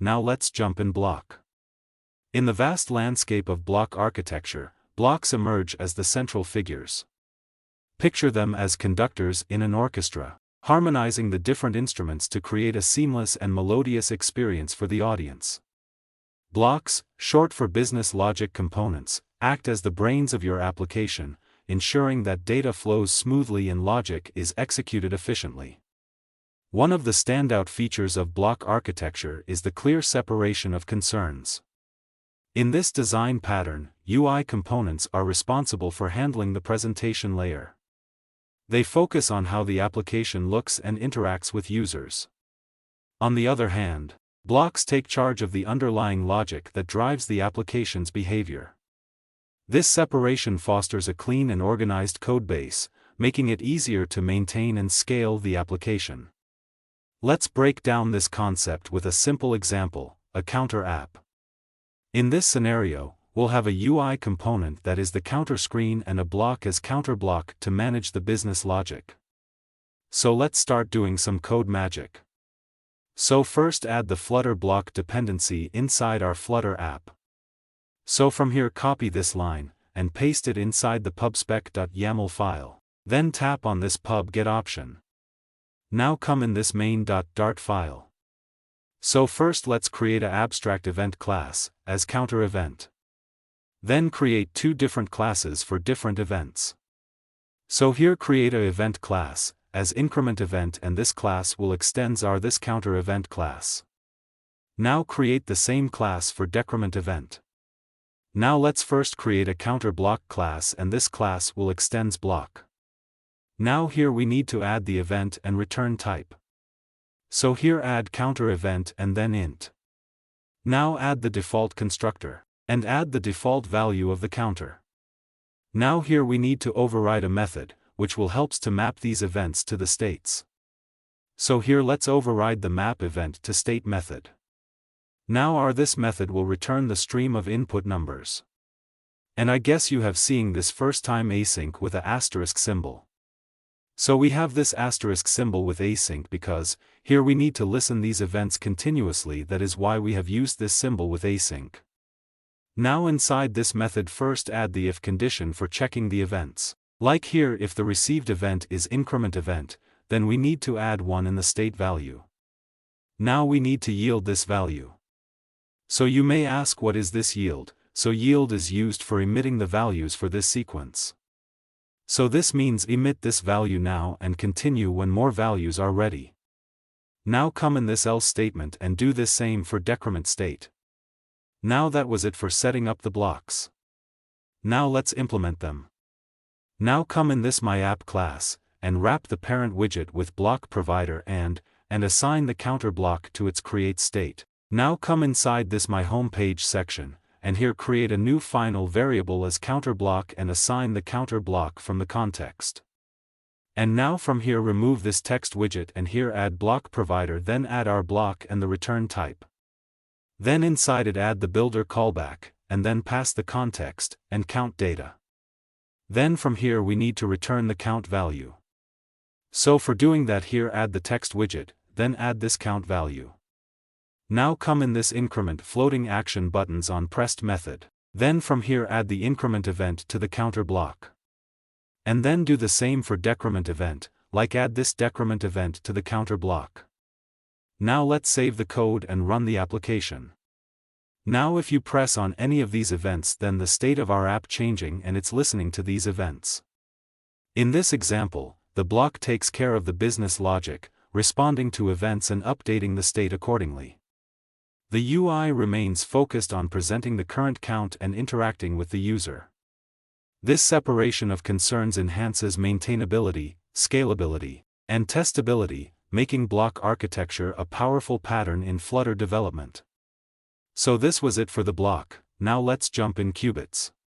now let's jump in BLoC. In the vast landscape of BLoC architecture, blocks emerge as the central figures. Picture them as conductors in an orchestra, harmonizing the different instruments to create a seamless and melodious experience for the audience. Blocks, short for business logic components, act as the brains of your application, ensuring that data flows smoothly and logic is executed efficiently. One of the standout features of BLoC architecture is the clear separation of concerns. In this design pattern, UI components are responsible for handling the presentation layer. They focus on how the application looks and interacts with users. On the other hand, blocks take charge of the underlying logic that drives the application's behavior. This separation fosters a clean and organized codebase, making it easier to maintain and scale the application. Let's break down this concept with a simple example, a counter app. In this scenario, we'll have a UI component that is the counter screen and a block as counter block to manage the business logic. So let's start doing some code magic. So first add the Flutter BLoC dependency inside our Flutter app. So from here copy this line, and paste it inside the pubspec.yaml file. Then tap on this pub get option. Now come in this main.dart file. So first let's create an abstract event class, as counter event. Then create two different classes for different events. So here create a event class, as increment event, and this class will extends our this counter event class. Now create the same class for decrement event. Now let's first create a counter block class, and this class will extends block. Now here we need to add the event and return type. So here add counter event and then int. Now add the default constructor, and add the default value of the counter. Now here we need to override a method, which will helps to map these events to the states. So here let's override the map event to state method. Now this method will return the stream of input numbers. And I guess you have seen this first time async with a asterisk symbol. So we have this asterisk symbol with async because, here we need to listen these events continuously, that is why we have used this symbol with async. Now inside this method first add the if condition for checking the events. Like here if the received event is increment event, then we need to add 1 in the state value. Now we need to yield this value. So you may ask what is this yield, so yield is used for emitting the values for this sequence. So this means emit this value now and continue when more values are ready. Now come in this else statement and do this same for decrement state. Now that was it for setting up the blocks. Now let's implement them. Now come in this myApp class, and wrap the parent widget with block provider and assign the counter block to its create state. Now come inside this my homepage section, and here create a new final variable as counter block and assign the counter block from the context. And now from here remove this text widget and here add block provider, then add our block and the return type. Then inside it add the builder callback, and then pass the context, and count data. Then from here we need to return the count value. So for doing that here add the text widget, then add this count value. Now come in this increment floating action buttons on pressed method. Then from here add the increment event to the counter block. And then do the same for decrement event, like add this decrement event to the counter block. Now let's save the code and run the application. Now if you press on any of these events, then the state of our app changing and it's listening to these events. In this example, the block takes care of the business logic, responding to events and updating the state accordingly. The UI remains focused on presenting the current count and interacting with the user. This separation of concerns enhances maintainability, scalability, and testability, making BLoC architecture a powerful pattern in Flutter development. So this was it for the BLoC. Now let's jump in qubits.